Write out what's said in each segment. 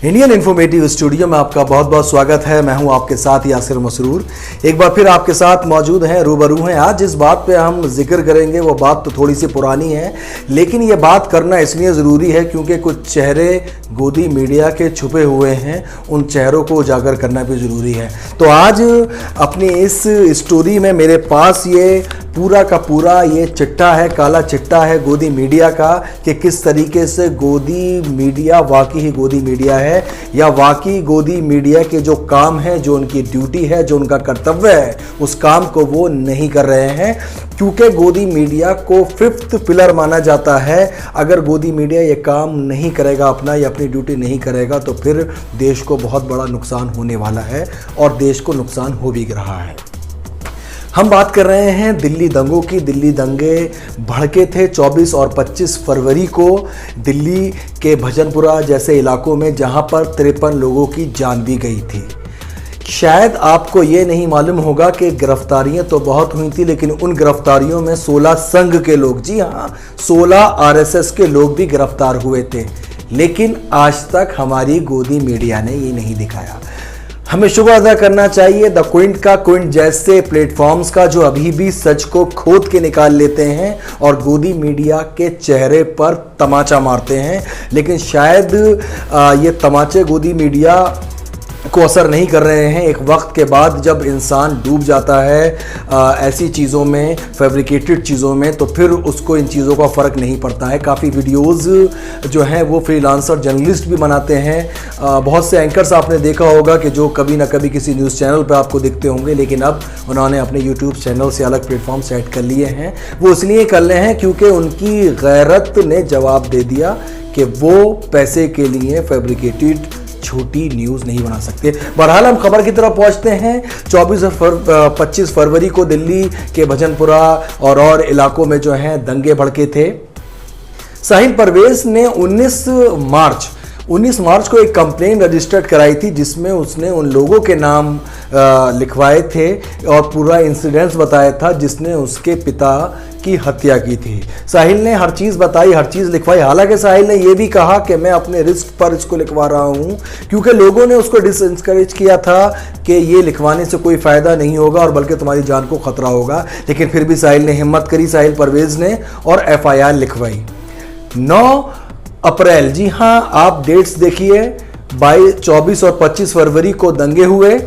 Indian informative studio में आपका बहुत बहुत स्वागत है। मैं हूं आपके साथ यासिर मसरूर। एक बार फिर आपके साथ मौजूद हैं, रूबरू हैं। आज जिस बात पे हम जिक्र करेंगे वो बात तो थोड़ी सी पुरानी है, लेकिन ये बात करना इसलिए ज़रूरी है क्योंकि कुछ चेहरे गोदी मीडिया के छुपे हुए हैं, उन चेहरों को उजागर करना भी ज़रूरी है। तो आज अपनी इस स्टोरी में मेरे पास ये पूरा का पूरा ये चिट्ठा है, काला चिट्ठा है गोदी मीडिया का, कि किस तरीके से गोदी मीडिया वाकई ही गोदी मीडिया है या वाकई गोदी मीडिया के जो काम है, जो उनकी ड्यूटी है, जो उनका कर्तव्य है, उस काम को वो नहीं कर रहे हैं। क्योंकि गोदी मीडिया को फिफ्थ पिलर माना जाता है। अगर गोदी मीडिया ये काम नहीं करेगा अपना या अपनी ड्यूटी नहीं करेगा तो फिर देश को बहुत बड़ा नुकसान होने वाला है और देश को नुकसान हो भी रहा है। हम बात कर रहे हैं दिल्ली दंगों की। दिल्ली दंगे भड़के थे 24 और 25 फरवरी को दिल्ली के भजनपुरा जैसे इलाकों में, जहां पर 53 लोगों की जान भी गई थी। शायद आपको ये नहीं मालूम होगा कि गिरफ्तारियां तो बहुत हुई थी, लेकिन उन गिरफ्तारियों में 16 संघ के लोग, जी हाँ 16 आरएसएस के लोग भी गिरफ्तार हुए थे। लेकिन आज तक हमारी गोदी मीडिया ने ये नहीं दिखाया। हमें शुक्र अदा करना चाहिए द क्विंट जैसे प्लेटफॉर्म्स का, जो अभी भी सच को खोद के निकाल लेते हैं और गोदी मीडिया के चेहरे पर तमाचा मारते हैं। लेकिन शायद ये तमाचे गोदी मीडिया को असर नहीं कर रहे हैं। एक वक्त के बाद जब इंसान डूब जाता है ऐसी चीज़ों में, फैब्रिकेटेड चीज़ों में, तो फिर उसको इन चीज़ों का फ़र्क नहीं पड़ता है। काफ़ी वीडियोस जो हैं वो फ्रीलांसर जर्नलिस्ट भी बनाते हैं। बहुत से एंकर्स आपने देखा होगा कि जो कभी ना कभी किसी न्यूज़ चैनल पर आपको दिखते होंगे, लेकिन अब उन्होंने अपने यूट्यूब चैनल से अलग प्लेटफॉर्म सेट कर लिए हैं। वो इसलिए कर रहे हैं क्योंकि उनकी गैरत ने जवाब दे दिया कि वो पैसे के लिए फैब्रिकेटेड छोटी न्यूज़ नहीं बना सकते। बहरहाल हम खबर की तरफ पहुंचते हैं। 24 और 25 फरवरी को दिल्ली के भजनपुरा और इलाकों में जो हैं दंगे भड़के थे। साहिल परवेज ने 19 मार्च को एक कंप्लेन रजिस्टर्ड कराई थी, जिसमें उसने उन लोगों के नाम लिखवाए थे और पूरा इंसिडेंट्स बताया था जिसने उसके पिता की हत्या की थी। साहिल ने हर चीज़ बताई, हर चीज़ लिखवाई। हालांकि साहिल ने यह भी कहा कि मैं अपने रिस्क पर इसको लिखवा रहा हूं क्योंकि लोगों ने उसको डिसएनकरेज किया था कि ये लिखवाने से कोई फ़ायदा नहीं होगा और बल्कि तुम्हारी जान को खतरा होगा। लेकिन फिर भी साहिल ने हिम्मत करी, साहिल परवेज ने, और FIR लिखवाई। 9 अप्रैल, जी हाँ आप डेट्स देखिए, 24 और 25 फरवरी को दंगे हुए।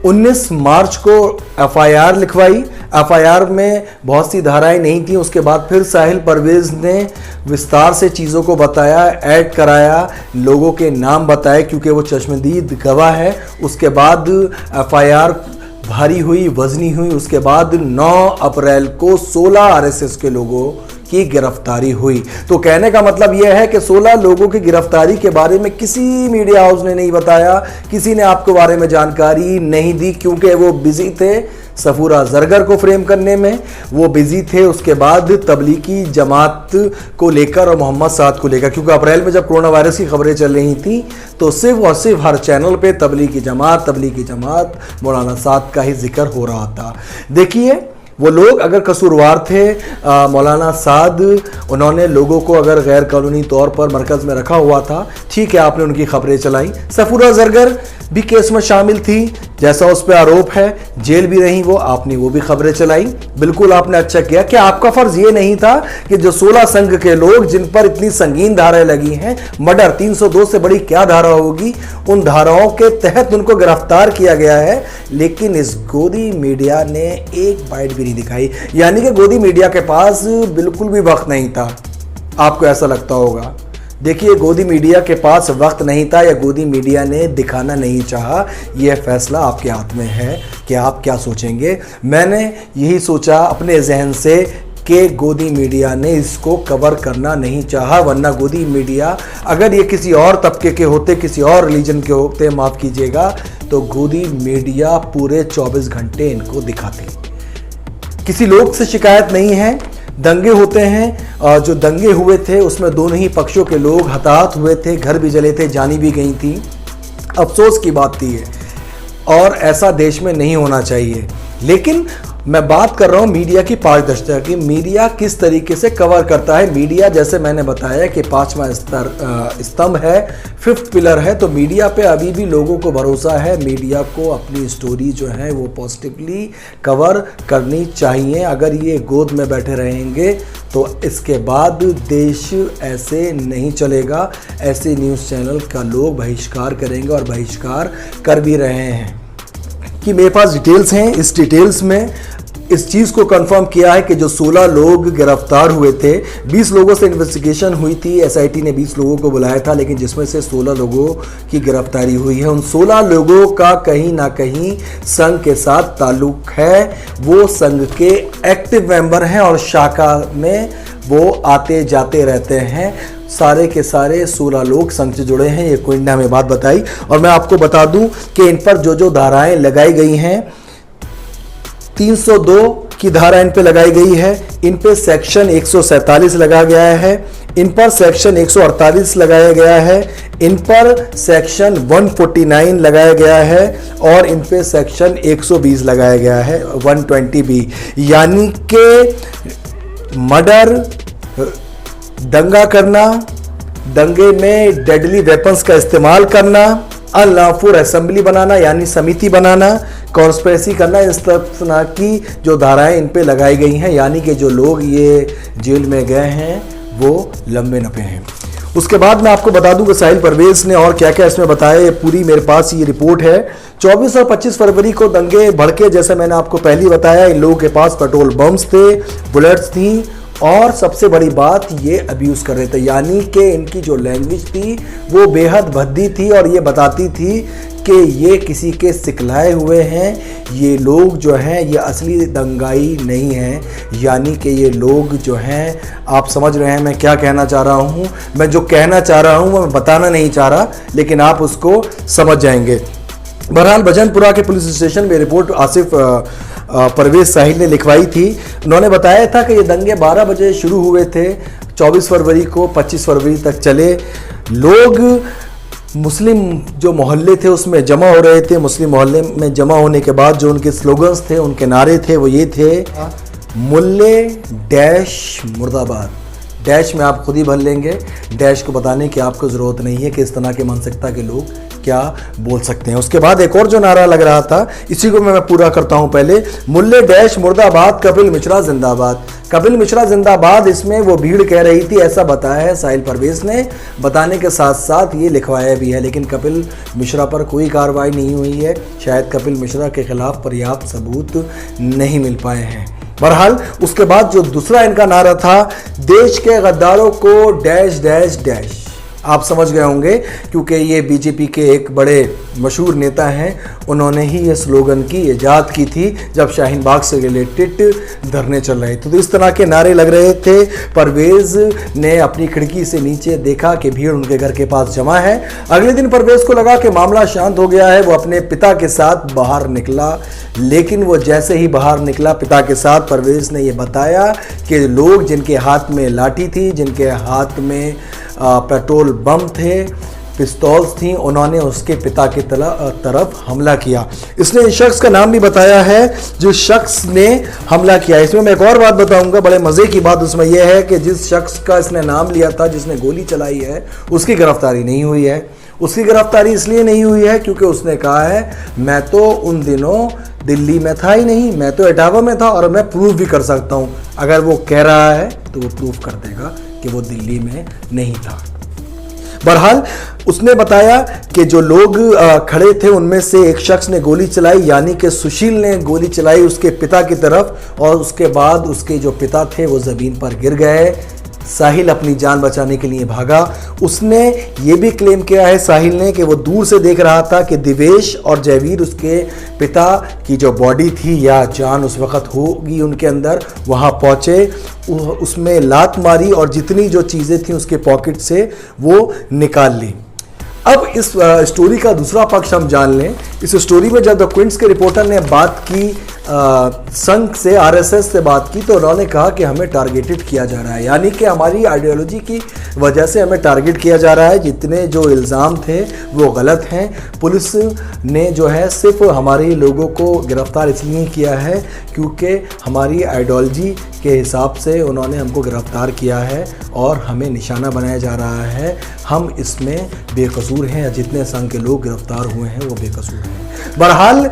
19 मार्च को FIR लिखवाई। FIR में बहुत सी धाराएं नहीं थी। उसके बाद फिर साहिल परवेज ने विस्तार से चीज़ों को बताया, ऐड कराया, लोगों के नाम बताए क्योंकि वो चश्मदीद गवाह है। उसके बाद FIR भारी हुई, वजनी हुई। उसके बाद 9 अप्रैल को 16 RSS के लोगों की गिरफ्तारी हुई। तो कहने का मतलब यह है कि 16 लोगों की गिरफ्तारी के बारे में किसी मीडिया हाउस ने नहीं बताया, किसी ने आपके बारे में जानकारी नहीं दी क्योंकि वो बिजी थे सफूरा जरगर को फ्रेम करने में, वो बिजी थे उसके बाद तबलीगी जमात को लेकर और मोहम्मद साद को लेकर। क्योंकि अप्रैल में जब कोरोना वायरस की खबरें चल रही थी तो सिर्फ और सिर्फ हर चैनल पे तबलीगी जमात मौलाना साद का ही जिक्र हो रहा था। देखिए वो लोग अगर कसूरवार थे, मौलाना साद, उन्होंने लोगों को अगर गैर कानूनी तौर पर मरकज़ में रखा हुआ था, ठीक है आपने उनकी खबरें चलाई। सफूरा जरगर भी केस में शामिल थी, जैसा उस पर आरोप है, जेल भी रही वो, आपने वो भी खबरें चलाई। बिल्कुल आपने अच्छा किया कि आपका फर्ज ये नहीं था कि जो 16 संघ के लोग जिन पर इतनी संगीन धाराएं लगी हैं, मर्डर 302 से बड़ी क्या धारा होगी, उन धाराओं के तहत उनको गिरफ्तार किया गया है। लेकिन इस गोदी मीडिया ने एक बाइट भी नहीं दिखाई। यानी कि गोदी मीडिया के पास बिल्कुल भी वक्त नहीं था। आपको ऐसा लगता होगा। देखिए गोदी मीडिया के पास वक्त नहीं था या गोदी मीडिया ने दिखाना नहीं चाहा, यह फैसला आपके हाथ में है कि आप क्या सोचेंगे। मैंने यही सोचा अपने जहन से कि गोदी मीडिया ने इसको कवर करना नहीं चाहा, वरना गोदी मीडिया अगर ये किसी और तबके के होते, किसी और रिलीजन के होते, माफ़ कीजिएगा, तो गोदी मीडिया पूरे 24 घंटे इनको दिखाते। किसी लोग से शिकायत नहीं है। दंगे होते हैं, जो दंगे हुए थे उसमें दोनों ही पक्षों के लोग हताहत हुए थे, घर भी जले थे, जानी भी गई थी। अफसोस की बात थी ये, और ऐसा देश में नहीं होना चाहिए। लेकिन मैं बात कर रहा हूं मीडिया की पारदर्शिता की। मीडिया किस तरीके से कवर करता है। मीडिया, जैसे मैंने बताया कि 5वां स्तंभ है, 5th पिलर है, तो मीडिया पे अभी भी लोगों को भरोसा है। मीडिया को अपनी स्टोरी जो है वो पॉजिटिवली कवर करनी चाहिए। अगर ये गोद में बैठे रहेंगे तो इसके बाद देश ऐसे नहीं चलेगा। ऐसे न्यूज़ चैनल का लोग बहिष्कार करेंगे और बहिष्कार कर भी रहे हैं। कि मेरे पास डिटेल्स हैं, इस डिटेल्स में इस चीज़ को कंफर्म किया है कि जो 16 लोग गिरफ्तार हुए थे, 20 लोगों से इन्वेस्टिगेशन हुई थी, एसआईटी ने 20 लोगों को बुलाया था, लेकिन जिसमें से 16 लोगों की गिरफ्तारी हुई है। उन 16 लोगों का कहीं ना कहीं संघ के साथ ताल्लुक है। वो संघ के एक्टिव मेंबर हैं और शाखा में वो आते जाते रहते हैं। सारे के सारे 16 लोग संघ से जुड़े हैं। ये क्विंट ने हमें बात बताई। और मैं आपको बता दूं कि इन पर जो धाराएं लगाई गई हैं, 302 की धारा इन पे लगाई गई है। इन पे सेक्शन 147 लगाया गया है। इन पर सेक्शन 148 लगाया गया है। इन पर सेक्शन 149 लगाया गया है और इन पे सेक्शन 120 लगाया गया है, 120B, यानी कि मर्डर, दंगा करना, दंगे में डेडली वेपन्स का इस्तेमाल करना, अनलॉफुल असेंबली बनाना यानी समिति बनाना, कॉन्स्पिरेसी करना, इस तरह की जो धाराएं इन पे लगाई गई हैं। यानी कि जो लोग ये जेल में गए हैं वो लंबे नफे हैं। उसके बाद मैं आपको बता दूं कि साहिल परवेज ने और क्या क्या इसमें बताया। ये पूरी मेरे पास ये रिपोर्ट है। 24 और 25 फरवरी को दंगे भड़के, जैसे मैंने आपको पहले बताया। इन लोगों के पास पेट्रोल बम्स थे, बुलेट्स थी और सबसे बड़ी बात ये अब्यूज़ कर रहे थे। यानी कि इनकी जो लैंग्वेज थी वो बेहद भद्दी थी और ये बताती थी कि ये किसी के सिखलाए हुए हैं। ये लोग जो हैं ये असली दंगाई नहीं हैं। यानी कि ये लोग जो हैं, आप समझ रहे हैं मैं क्या कहना चाह रहा हूँ। मैं जो कहना चाह रहा हूँ मैं बताना नहीं चाह रहा, लेकिन आप उसको समझ जाएंगे। बहरहाल भजनपुरा के पुलिस स्टेशन में रिपोर्ट आसिफ परवेज साहिल ने लिखवाई थी। उन्होंने बताया था कि ये दंगे 12 बजे शुरू हुए थे, 24 फरवरी को 25 फरवरी तक चले। लोग मुस्लिम जो मोहल्ले थे उसमें जमा हो रहे थे। मुस्लिम मोहल्ले में जमा होने के बाद जो उनके स्लोगन्स थे, उनके नारे थे, वो ये थे, मुल्ले डैश मुर्दाबाद। डैश में आप खुद ही भर लेंगे। डैश को बताने की आपको ज़रूरत नहीं है कि इस तरह के मानसिकता के लोग क्या बोल सकते हैं। उसके बाद एक और जो नारा लग रहा था, इसी को मैं पूरा करता हूं पहले। मुल्ले डैश मुर्दाबाद, कपिल मिश्रा जिंदाबाद। कपिल मिश्रा जिंदाबाद, इसमें वो भीड़ कह रही थी, ऐसा बताया है साहिल परवेज ने। बताने के साथ साथ ये लिखवाया भी है, लेकिन कपिल मिश्रा पर कोई कार्रवाई नहीं हुई है। शायद कपिल मिश्रा के खिलाफ पर्याप्त सबूत नहीं मिल पाए हैं। बहरहाल उसके बाद जो दूसरा इनका नारा था, देश के गद्दारों को डैश डैश डैश। आप समझ गए होंगे क्योंकि ये बीजेपी के एक बड़े मशहूर नेता हैं। उन्होंने ही ये स्लोगन की इजाद की थी जब शाहीन बाग से रिलेटेड धरने चल रहे थे। तो इस तरह के नारे लग रहे थे। परवेज ने अपनी खिड़की से नीचे देखा कि भीड़ उनके घर के पास जमा है। अगले दिन परवेज को लगा कि मामला शांत हो गया है। वो अपने पिता के साथ बाहर निकला, लेकिन वो जैसे ही बाहर निकला पिता के साथ, परवेज ने ये बताया कि लोग जिनके हाथ में लाठी थी, जिनके हाथ में पेट्रोल बम थे, पिस्तौल्स थी, उन्होंने उसके पिता की तरफ हमला किया। इसने इस शख्स का नाम भी बताया है जिस शख्स ने हमला किया। इसमें मैं एक और बात बताऊंगा, बड़े मज़े की बात उसमें यह है कि जिस शख्स का इसने नाम लिया था, जिसने गोली चलाई है, उसकी गिरफ्तारी नहीं हुई है। उसकी गिरफ्तारी इसलिए नहीं हुई है क्योंकि उसने कहा है, मैं तो उन दिनों दिल्ली में था ही नहीं, मैं तो इटावा में था और मैं प्रूफ भी कर सकता हूँ। अगर वो कह रहा है तो वो प्रूफ कर देगा कि वो दिल्ली में नहीं था। बहरहाल उसने बताया कि जो लोग खड़े थे उनमें से एक शख्स ने गोली चलाई, यानी कि सुशील ने गोली चलाई उसके पिता की तरफ, और उसके बाद उसके जो पिता थे वो ज़मीन पर गिर गए। साहिल अपनी जान बचाने के लिए भागा। उसने ये भी क्लेम किया है साहिल ने कि वो दूर से देख रहा था कि दिवेश और जयवीर, उसके पिता की जो बॉडी थी या जान उस वक़्त होगी उनके अंदर, वहाँ पहुँचे, उसमें लात मारी और जितनी जो चीज़ें थी उसके पॉकेट से वो निकाल ली। अब इस स्टोरी का दूसरा पक्ष हम जान लें। इस स्टोरी में जब द क्विंट्स के रिपोर्टर ने बात की संघ से, आरएसएस से बात की तो उन्होंने कहा कि हमें टारगेटेड किया जा रहा है, यानी कि हमारी आइडियोलॉजी की वजह से हमें टारगेट किया जा रहा है। जितने जो इल्ज़ाम थे वो गलत हैं। पुलिस ने जो है सिर्फ हमारे लोगों को गिरफ्तार इसलिए किया है क्योंकि हमारी आइडियोलॉजी के हिसाब से उन्होंने हमको गिरफ्तार किया है और हमें निशाना बनाया जा रहा है। हम इसमें बेकसूर हैं, जितने संघ के लोग गिरफ्तार हुए हैं वो बेकसूर हैं। बहरहाल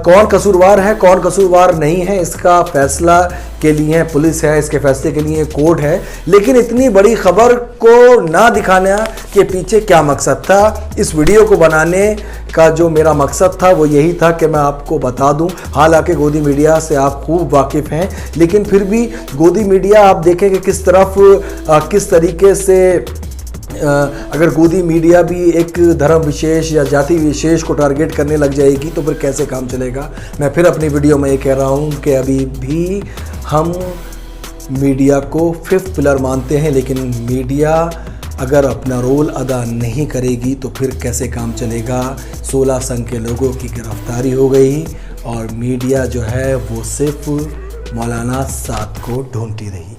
कौन कसूरवार है कौन कसूरवार नहीं है इसका फैसला के लिए पुलिस है, इसके फैसले के लिए कोर्ट है। लेकिन इतनी बड़ी खबर को ना दिखाने के पीछे क्या मकसद था, इस वीडियो को बनाने का जो मेरा मकसद था वो यही था कि मैं आपको बता दूं। हालांकि गोदी मीडिया से आप खूब वाकिफ़ हैं, लेकिन फिर भी गोदी मीडिया आप देखें कि किस तरफ किस तरीके से अगर गोदी मीडिया भी एक धर्म विशेष या जाति विशेष को टारगेट करने लग जाएगी तो फिर कैसे काम चलेगा। मैं फिर अपनी वीडियो में ये कह रहा हूँ कि अभी भी हम मीडिया को फिफ्थ पिलर मानते हैं, लेकिन मीडिया अगर अपना रोल अदा नहीं करेगी तो फिर कैसे काम चलेगा। 16 संघ के लोगों की गिरफ्तारी हो गई और मीडिया जो है वो सिर्फ मौलाना साद को ढूंढती रही।